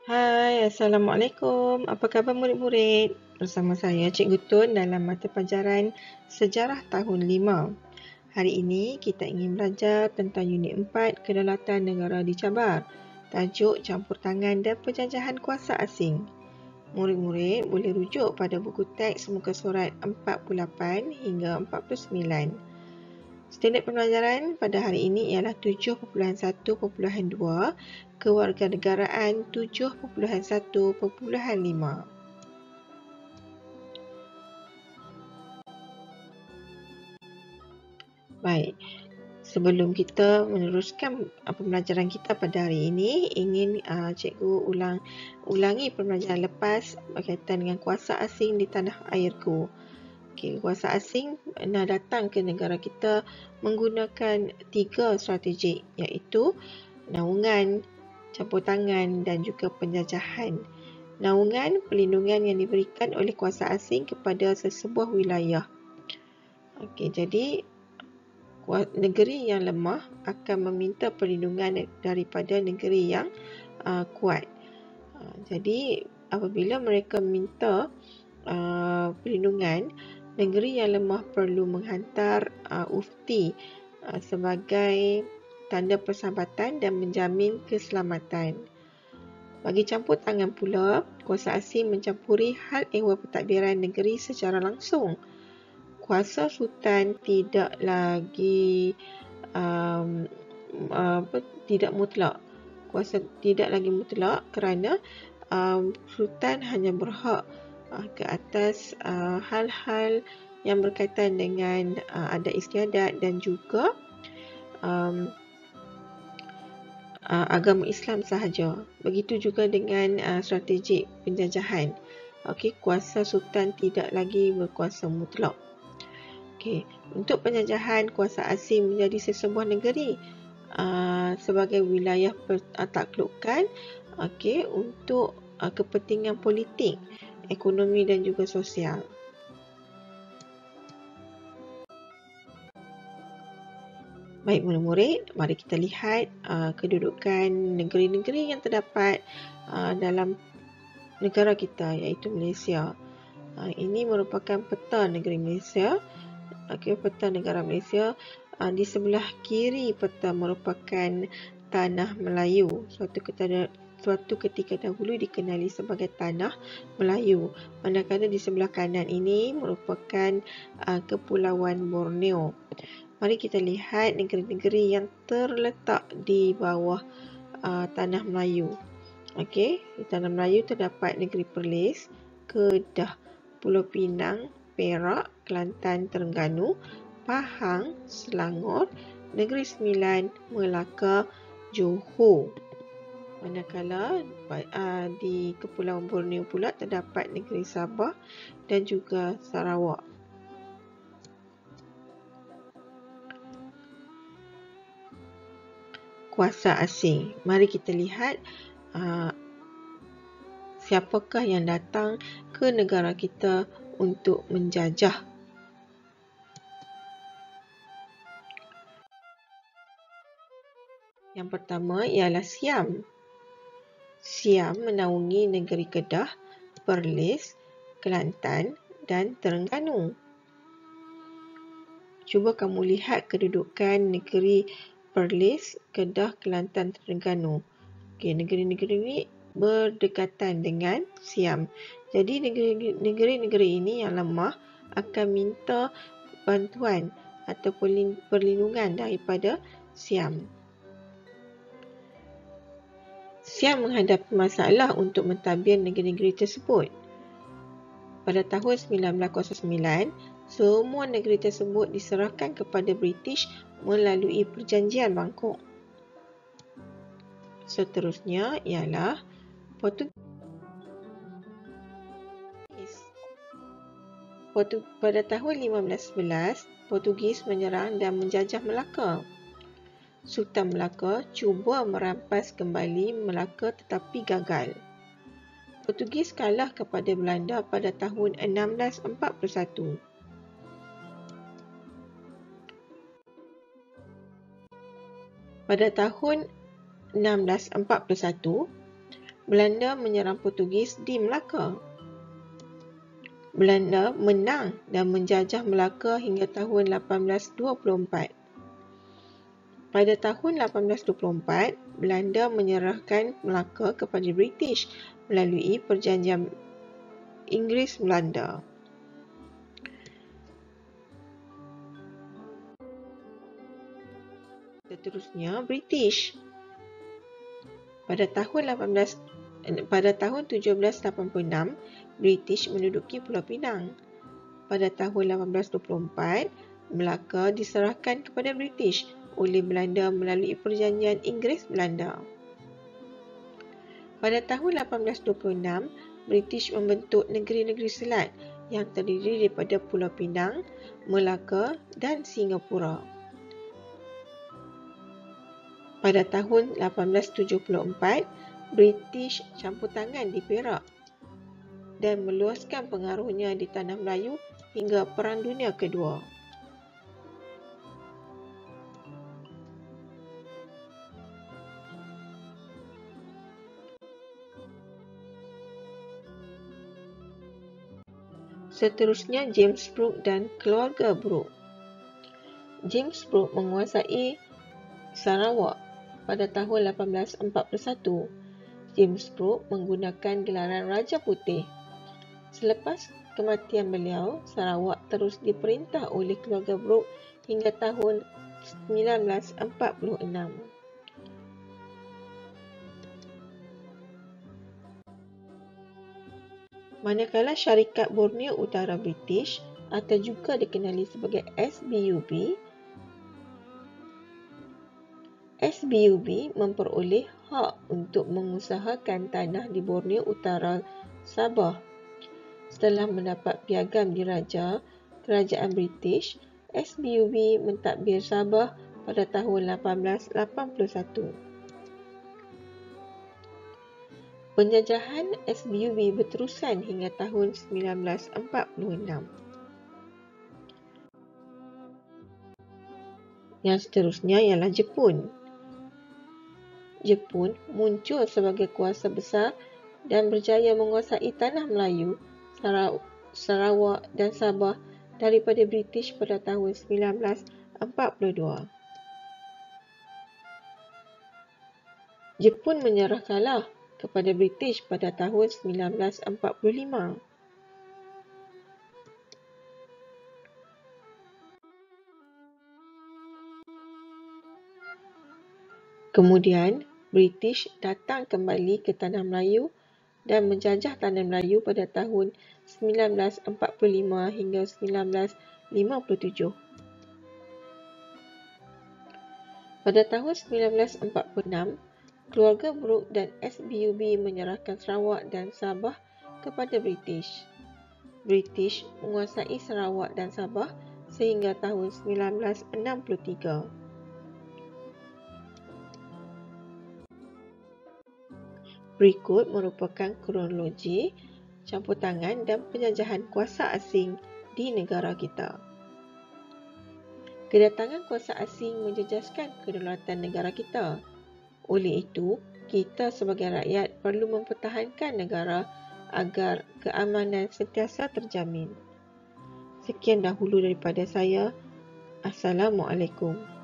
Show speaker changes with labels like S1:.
S1: Hai, Assalamualaikum. Apa khabar murid-murid? Bersama saya Cikgu Tun dalam mata pelajaran Sejarah Tahun 5. Hari ini kita ingin belajar tentang Unit 4 Kedaulatan Negara dicabar. Tajuk Campur Tangan dan Penjajahan Kuasa Asing. Murid-murid boleh rujuk pada buku teks muka surat 48 hingga 49. Standard pembelajaran pada hari ini ialah 7.1.2, kewarganegaraan 7.1.5. Baik, sebelum kita meneruskan pembelajaran kita pada hari ini, ingin cikgu ulangi pembelajaran lepas berkaitan dengan kuasa asing di tanah airku. Okay, kuasa asing pernah datang ke negara kita menggunakan 3 strategi, iaitu naungan, campur tangan dan juga penjajahan. Naungan, perlindungan yang diberikan oleh kuasa asing kepada sesebuah wilayah. Okey, jadi negeri yang lemah akan meminta perlindungan daripada negeri yang kuat. Jadi apabila mereka minta perlindungan, negeri yang lemah perlu menghantar ufti sebagai tanda persahabatan dan menjamin keselamatan. Bagi campur tangan pula, kuasa asing mencampuri hal ehwal pentadbiran negeri secara langsung. Kuasa sultan tidak lagi tidak mutlak. Kuasa tidak lagi mutlak kerana sultan hanya berhak ke atas hal-hal yang berkaitan dengan adat istiadat dan juga agama Islam sahaja. Begitu juga dengan strategi penjajahan. Okey, kuasa sultan tidak lagi berkuasa mutlak. Okey, untuk penjajahan, kuasa asing menjadi sesebuah negeri sebagai wilayah taklukan, okey, untuk kepentingan politik, ekonomi dan juga sosial. Baik murid-murid, mari kita lihat kedudukan negeri-negeri yang terdapat dalam negara kita, iaitu Malaysia. Ini merupakan peta negeri Malaysia. Okey, peta negara Malaysia. Di sebelah kiri peta merupakan Tanah Melayu. Suatu ketika dahulu dikenali sebagai Tanah Melayu. Manakala di sebelah kanan ini merupakan Kepulauan Borneo. Mari kita lihat negeri-negeri yang terletak di bawah Tanah Melayu. Okey, di Tanah Melayu terdapat negeri Perlis, Kedah, Pulau Pinang, Perak, Kelantan, Terengganu, Pahang, Selangor, Negeri Sembilan, Melaka, Johor. Manakala di Kepulauan Borneo pula terdapat negeri Sabah dan juga Sarawak. Kuasa asing. Mari kita lihat siapakah yang datang ke negara kita untuk menjajah. Yang pertama ialah Siam. Siam menaungi negeri Kedah, Perlis, Kelantan dan Terengganu. Cuba kamu lihat kedudukan negeri Perlis, Kedah, Kelantan, Terengganu. Okey, negeri-negeri ini berdekatan dengan Siam. Jadi negeri-negeri ini yang lemah akan minta bantuan atau perlindungan daripada Siam. Siam menghadapi masalah untuk mentadbir negeri-negeri tersebut. Pada tahun 1909, semua negeri tersebut diserahkan kepada British melalui Perjanjian Bangkok. Seterusnya ialah Portugis. Pada tahun 1511, Portugis menyerang dan menjajah Melaka. Sultan Melaka cuba merampas kembali Melaka tetapi gagal. Portugis kalah kepada Belanda pada tahun 1641. Pada tahun 1641, Belanda menyerang Portugis di Melaka. Belanda menang dan menjajah Melaka hingga tahun 1824. Pada tahun 1824, Belanda menyerahkan Melaka kepada British melalui Perjanjian Inggeris-Belanda. Seterusnya, British. Pada tahun 1786, British menduduki Pulau Pinang. Pada tahun 1824, Melaka diserahkan kepada British oleh Belanda melalui Perjanjian Inggeris-Belanda. Pada tahun 1826, British membentuk negeri-negeri selat yang terdiri daripada Pulau Pinang, Melaka dan Singapura. Pada tahun 1874, British campur tangan di Perak dan meluaskan pengaruhnya di Tanah Melayu hingga Perang Dunia Kedua. Seterusnya, James Brooke dan keluarga Brooke. James Brooke menguasai Sarawak pada tahun 1841. James Brooke menggunakan gelaran Raja Putih. Selepas kematian beliau, Sarawak terus diperintah oleh keluarga Brooke hingga tahun 1946. Manakala Syarikat Borneo Utara British atau juga dikenali sebagai SBUB memperoleh hak untuk mengusahakan tanah di Borneo Utara, Sabah. Setelah mendapat piagam diraja Kerajaan British, SBUB mentadbir Sabah pada tahun 1881. Penjajahan SBUB berterusan hingga tahun 1946. Yang seterusnya ialah Jepun. Jepun muncul sebagai kuasa besar dan berjaya menguasai tanah Melayu, Sarawak dan Sabah daripada British pada tahun 1942. Jepun menyerah kalah kepada British pada tahun 1945. Kemudian, British datang kembali ke Tanah Melayu dan menjajah Tanah Melayu pada tahun 1945 hingga 1957. Pada tahun 1946, keluarga Brooke dan SBUB menyerahkan Sarawak dan Sabah kepada British. British menguasai Sarawak dan Sabah sehingga tahun 1963. Berikut merupakan kronologi campur tangan dan penjajahan kuasa asing di negara kita. Kedatangan kuasa asing menjejaskan kedaulatan negara kita. Oleh itu, kita sebagai rakyat perlu mempertahankan negara agar keamanan sentiasa terjamin. Sekian dahulu daripada saya. Assalamualaikum.